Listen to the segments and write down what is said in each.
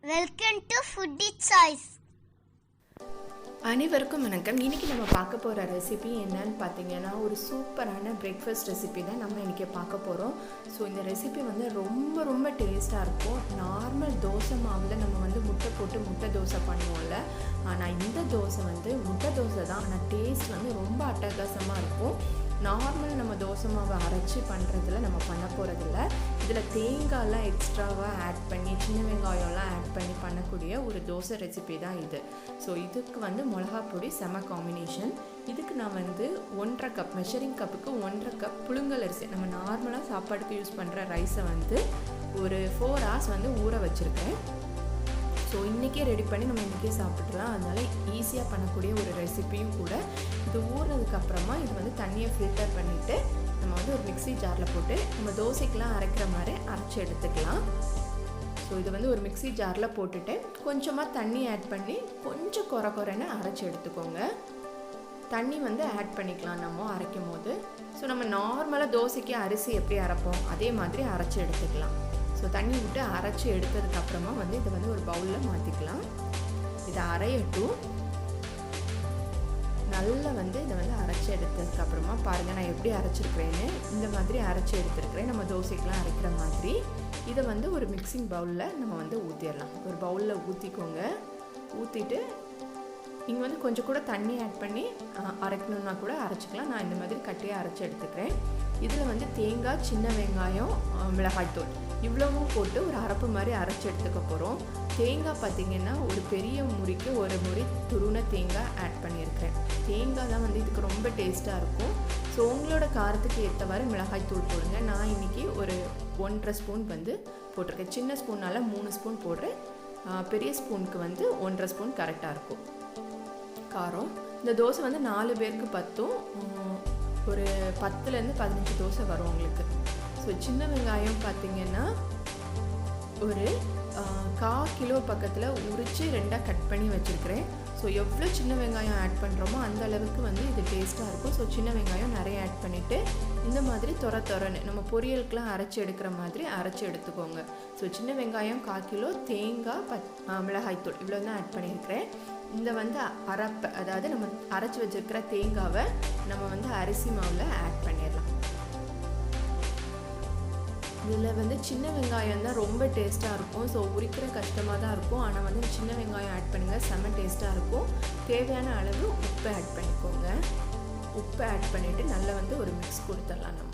Welcome to foodie choice. அனைவருக்கும் வணக்கம். இன்றைக்கி நம்ம பார்க்க போகிற ரெசிபி என்னன்னு பார்த்தீங்கன்னா, ஒரு சூப்பரான பிரேக்ஃபாஸ்ட் ரெசிபி தான் நம்ம இன்றைக்கி பார்க்க போகிறோம். ஸோ இந்த ரெசிபி வந்து ரொம்ப ரொம்ப டேஸ்ட்டாக இருக்கும். நார்மல் தோசை மாவில் நம்ம வந்து முட்டை போட்டு முட்டை தோசை பண்ணுவோம்ல, ஆனால் இந்த தோசை வந்து முட்டை தோசை தான், ஆனால் டேஸ்ட் வந்து ரொம்ப அட்டகாசமாக இருக்கும். நார்மல் நம்ம தோசை மாவை அரைச்சி பண்ணுறதுல நம்ம பண்ண போகிறதில்ல. இதில் தேங்காயெலாம் எக்ஸ்ட்ராவாக ஆட் பண்ணி சின்ன வெங்காயம்லாம் ஆட் பண்ணி பண்ணக்கூடிய ஒரு தோசை ரெசிபி தான் இது. ஸோ இதுக்கு வந்து மிளகா பொடி செம காம்பினேஷன். இதுக்கு நான் வந்து 1.5 கப் மெஷரிங் கப்புக்கு 1.5 கப் புழுங்கல் அரிசி, நம்ம நார்மலாக சாப்பாடுக்கு யூஸ் பண்ணுற ரைஸை வந்து ஒரு 4 hours வந்து ஊற வச்சுருக்கேன். ஸோ இன்றைக்கே ரெடி பண்ணி நம்ம இன்றைக்கே சாப்பிட்றலாம். அதனால் ஈஸியாக பண்ணக்கூடிய ஒரு ரெசிபியும் கூட. இது ஊறினதுக்கப்புறமா இது வந்து தண்ணியை ஃபில்டர் பண்ணிவிட்டு நம்ம வந்து ஒரு மிக்ஸி ஜாரில் போட்டு நம்ம தோசைக்கெலாம் அரைக்கிற மாதிரி அரைச்சி எடுத்துக்கலாம். ஸோ இது வந்து ஒரு மிக்ஸி ஜாரில் போட்டுட்டு கொஞ்சமாக தண்ணி ஆட் பண்ணி கொஞ்சம் குறைன்னு அரைச்சி எடுத்துக்கோங்க. தண்ணி வந்து ஆட் பண்ணிக்கலாம் நம்ம அரைக்கும் போது. ஸோ நம்ம நார்மலாக தோசைக்கு அரிசி எப்படி அரைப்போம் அதே மாதிரி அரைச்சி எடுத்துக்கலாம். ஸோ தண்ணி விட்டு அரைச்சி எடுத்ததுக்கப்புறமா வந்து இதை வந்து ஒரு பவுலில் மாற்றிக்கலாம். இதை அரையட்டும். நல்லா வந்து இதை வந்து அரைச்சி எடுத்ததுக்கப்புறமா பாருங்கள் நான் எப்படி அரைச்சிருக்கிறேன்னு. இந்த மாதிரி அரைச்சி எடுத்துருக்கிறேன், நம்ம தோசைக்கெலாம் அரைக்கிற மாதிரி. இதை வந்து ஒரு மிக்சிங் பவுலில் நம்ம வந்து ஊற்றிடலாம். ஒரு பவுலில் ஊற்றிக்கோங்க. ஊற்றிட்டு இங்கே வந்து கொஞ்சம் கூட தண்ணி ஆட் பண்ணி அரைக்கணுன்னா கூட அரைச்சிக்கலாம். நான் இந்த மாதிரி கட்டியாக அரைச்சி எடுத்துக்கிறேன். இதில் வந்து தேங்காய், சின்ன வெங்காயம், மிளகாய்த்தூள் இவ்வளவும் போட்டு ஒரு அரைப்பு மாதிரி அரைச்சி எடுத்துக்க போகிறோம். தேங்காய் பார்த்திங்கன்னா ஒரு பெரிய முறிக்கு ஒரு முறி துருண தேங்காய் ஆட் பண்ணியிருக்கேன். தேங்காய் தான் வந்து இதுக்கு ரொம்ப டேஸ்ட்டாக இருக்கும். ஸோ உங்களோட காரத்துக்கு ஏற்றவாறு மிளகாய்த்தூள் போடுங்க. நான் இன்றைக்கி ஒரு 1.5 ஸ்பூன் வந்து போட்டிருக்கேன். சின்ன ஸ்பூனால் 3 ஸ்பூன் போடுறேன். பெரிய ஸ்பூனுக்கு வந்து 1.5 ஸ்பூன் கரெக்டாக இருக்கும் காரம். இந்த தோசை வந்து 4 பேருக்கு பத்தும். ஒரு 10லேருந்து 15 தோசை வரும் உங்களுக்கு. ஸோ சின்ன வெங்காயம் பார்த்திங்கன்னா ஒரு 1/4 கிலோ பக்கத்தில் உரித்து 2ஆக கட் பண்ணி வச்சுருக்கிறேன். ஸோ எவ்வளோ சின்ன வெங்காயம் ஆட் பண்ணுறோமோ அந்த அளவுக்கு வந்து இது டேஸ்ட்டாக இருக்கும். ஸோ சின்ன வெங்காயம் நிறைய ஆட் பண்ணிவிட்டு இந்த மாதிரி தொரன்னு நம்ம பொரியலுக்கெலாம் அரைச்சி எடுக்கிற மாதிரி அரைச்சி எடுத்துக்கோங்க. ஸோ சின்ன வெங்காயம் 1/4 கிலோ, தேங்காய், மிளகாய்த்தூள் இவ்வளோ தான் ஆட் பண்ணியிருக்கிறேன். இந்த வந்து அரைப்பை, அதாவது நம்ம அரைச்சி வச்சுருக்கிற தேங்காவை நம்ம வந்து அரிசி மாவில் ஆட் பண்ணிடலாம். இதில் வந்து சின்ன வெங்காயம் தான் ரொம்ப டேஸ்ட்டாக இருக்கும். ஸோ உரிக்கிற கஷ்டமாக தான் இருக்கும், ஆனால் வந்து சின்ன வெங்காயம் ஆட் பண்ணுங்கள், செம்ம டேஸ்ட்டாக இருக்கும். தேவையான அளவு உப்பு ஆட் பண்ணிக்கோங்க. உப்பு ஆட் பண்ணிவிட்டு நல்லா வந்து ஒரு மிக்ஸ் கொடுத்துடலாம். நம்ம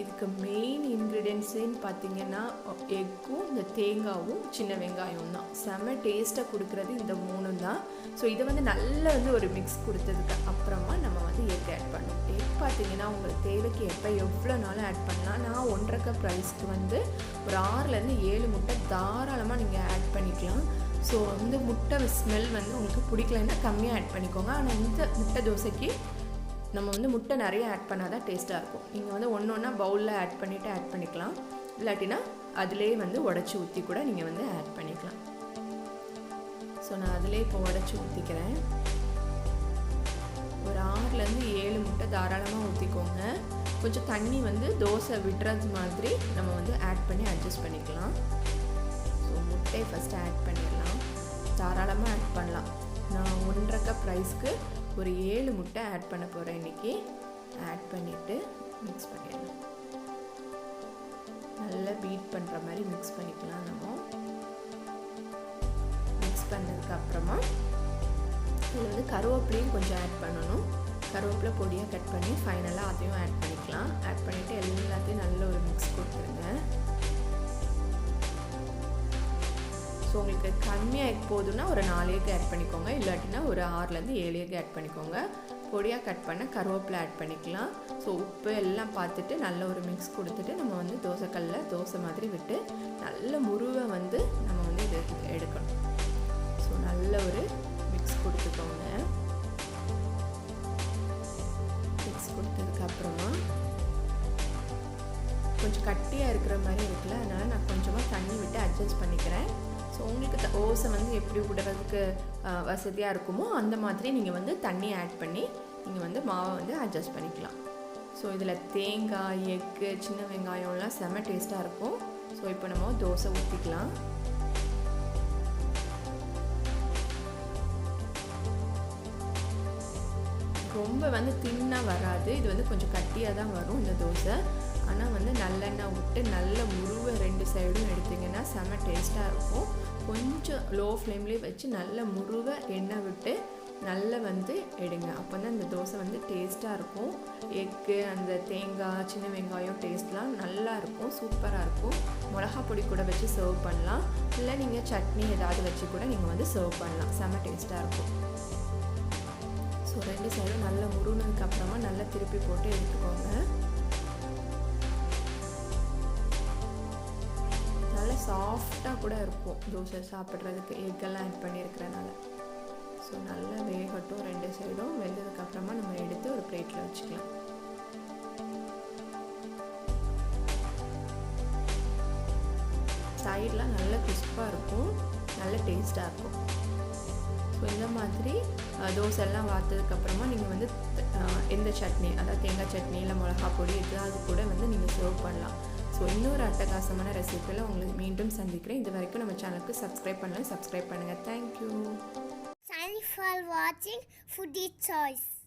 இதுக்கு மெயின் இன்க்ரீடியன்ட்ஸுன்னு பார்த்திங்கன்னா எக்கும் இந்த தேங்காயும் சின்ன வெங்காயம் தான். செம்ம டேஸ்ட்டாக கொடுக்குறது இந்த 3 தான். ஸோ இதை வந்து நல்லா வந்து ஒரு மிக்ஸ் கொடுத்ததுக்கு அப்புறமா நம்ம வந்து எக் ஆட் பண்ணணும். எக் பார்த்திங்கன்னா உங்களுக்கு தேவைக்கு எப்போ எவ்வளோ நாளும் ஆட் பண்ணலாம். நான் 1.5 கப் ரைஸ்க்கு வந்து ஒரு 6லேருந்து 7 முட்டை தாராளமாக நீங்கள் ஆட் பண்ணிக்கலாம். ஸோ வந்து முட்டை ஸ்மெல் வந்து உங்களுக்கு பிடிக்கலன்னா கம்மியாக ஆட் பண்ணிக்கோங்க. ஆனால் இந்த முட்டை தோசைக்கு நம்ம வந்து முட்டை நிறைய ஆட் பண்ணால் தான் டேஸ்ட்டாக இருக்கும். நீங்கள் வந்து ஒன்றா பவுலில் ஆட் பண்ணிவிட்டு ஆட் பண்ணிக்கலாம். இல்லாட்டினா அதிலே வந்து உடச்சி ஊற்றி கூட நீங்கள் வந்து ஆட் பண்ணிக்கலாம். ஸோ நான் அதிலே இப்போ உடச்சி ஊற்றிக்கிறேன். ஒரு 6லேருந்து 7 முட்டை தாராளமாக ஊற்றிக்கோங்க. கொஞ்சம் தண்ணி வந்து தோசை விடுறது மாதிரி நம்ம வந்து ஆட் பண்ணி அட்ஜஸ்ட் பண்ணிக்கலாம். ஸோ முட்டையை ஃபஸ்ட்டு ஆட் பண்ணிடலாம். தாராளமாக ஆட் பண்ணலாம். நான் 1.5 கப் ரைஸ்க்கு ஒரு 7 முட்டை ஆட் பண்ண போகிறேன் இன்றைக்கி. ஆட் பண்ணிவிட்டு மிக்ஸ் பண்ணிடலாம். நல்லா பீட் பண்ணுற மாதிரி மிக்ஸ் பண்ணிக்கலாம். நம்ம மிக்ஸ் பண்ணதுக்கப்புறமா இதில் வந்து கருவேப்பிலையும் கொஞ்சம் ஆட் பண்ணணும். கருவேப்பிலை பொடியாக கட் பண்ணி ஃபைனலாக அதையும் ஆட் பண்ணிக்கலாம். ஆட் பண்ணிவிட்டு எல்லாத்தையும் நல்ல ஒரு மிக்ஸ் கொடுத்துருங்க. ஸோ உங்களுக்கு கம்மியாக எக் போதுன்னா ஒரு 4 எக் ஆட் பண்ணிக்கோங்க. இல்லாட்டினா ஒரு 6லேருந்து 7 எக் ஆட் பண்ணிக்கோங்க. பொடியாக கட் பண்ண கருவேப்பிலை ஆட் பண்ணிக்கலாம். ஸோ உப்பு எல்லாம் பார்த்துட்டு நல்ல ஒரு மிக்ஸ் கொடுத்துட்டு நம்ம வந்து தோசைக்கல்லில் தோசை மாதிரி விட்டு நல்ல முருவை வந்து நம்ம வந்து இது எடுக்கணும். ஸோ நல்ல ஒரு மிக்ஸ் கொடுத்துக்கோங்க. மிக்ஸ் கொடுத்ததுக்கப்புறமா கொஞ்சம் கட்டியாக இருக்கிற மாதிரி இருக்குல்ல, அதனால் நான் கொஞ்சமாக தண்ணி விட்டு அட்ஜஸ்ட் பண்ணிக்கிறேன். ஸோ உங்களுக்கு தோசை வந்து எப்படி விடுறதுக்கு வசதியாக இருக்குமோ அந்த மாதிரி நீங்கள் வந்து தண்ணி ஆட் பண்ணி நீங்கள் வந்து மாவை வந்து அட்ஜஸ்ட் பண்ணிக்கலாம். ஸோ இதில் தேங்காய், எக்கு, சின்ன வெங்காயம்லாம் செம்ம டேஸ்ட்டாக இருக்கும். ஸோ இப்போ நம்ம தோசை ஊற்றிக்கலாம். ரொம்ப வந்து தின்னாக வராது, இது வந்து கொஞ்சம் கட்டியாக தான் வரும் இந்த தோசை. ஆனால் வந்து நல்லெண்ணெய் விட்டு நல்ல முருவை 2 சைடும் எடுத்திங்கன்னா செம்ம டேஸ்ட்டாக இருக்கும். கொஞ்சம் லோ ஃப்ளேம்லேயே வச்சு நல்ல முருவை எண்ணெய் விட்டு நல்லா வந்து எடுங்க. அப்போ தான் இந்த தோசை வந்து டேஸ்ட்டாக இருக்கும். எக்கு, அந்த தேங்காய், சின்ன வெங்காயம் டேஸ்ட்லாம் நல்லா இருக்கும், சூப்பராக இருக்கும். மிளகா பொடி கூட வச்சு சர்வ் பண்ணலாம், இல்லை நீங்கள் சட்னி ஏதாவது வச்சு கூட நீங்கள் வந்து சர்வ் பண்ணலாம். செம்ம டேஸ்ட்டாக இருக்கும். ஸோ 2 சைடும் நல்லா முருனதுக்கப்புறமா நல்லா திருப்பி போட்டு எடுத்துக்கோங்க. நல்லா சாஃப்டாக கூட இருக்கும் தோசை சாப்பிட்றதுக்கு, எக்கெல்லாம் ஆட் பண்ணியிருக்கிறனால. ஸோ நல்லா வேகட்டும். 2 சைடும் வெந்ததுக்கப்புறமா நம்ம எடுத்து ஒரு பிளேட்டில் வச்சுக்கலாம். சைடெலாம் நல்ல கிறிஸ்பாக இருக்கும், நல்ல டேஸ்ட்டாக இருக்கும். ஸோ இந்த மாதிரி தோசைலாம் வார்த்ததுக்கப்புறமா நீங்கள் வந்து எந்த சட்னி, அதாவது தேங்காய் சட்னி இல்லை மிளகா பொடி அது கூட வந்து நீங்கள் சர்வ் பண்ணலாம். ஸோ இன்னொரு அட்டகாசமான ரெசிபியில் உங்களுக்கு மீண்டும் சந்திக்கிறேன். இது வரைக்கும் நம்ம சேனலுக்கு சப்ஸ்கிரைப் பண்ணலாம், சப்ஸ்கிரைப் பண்ணுங்கள். Thank you. Thanks for watching Foodie Choice.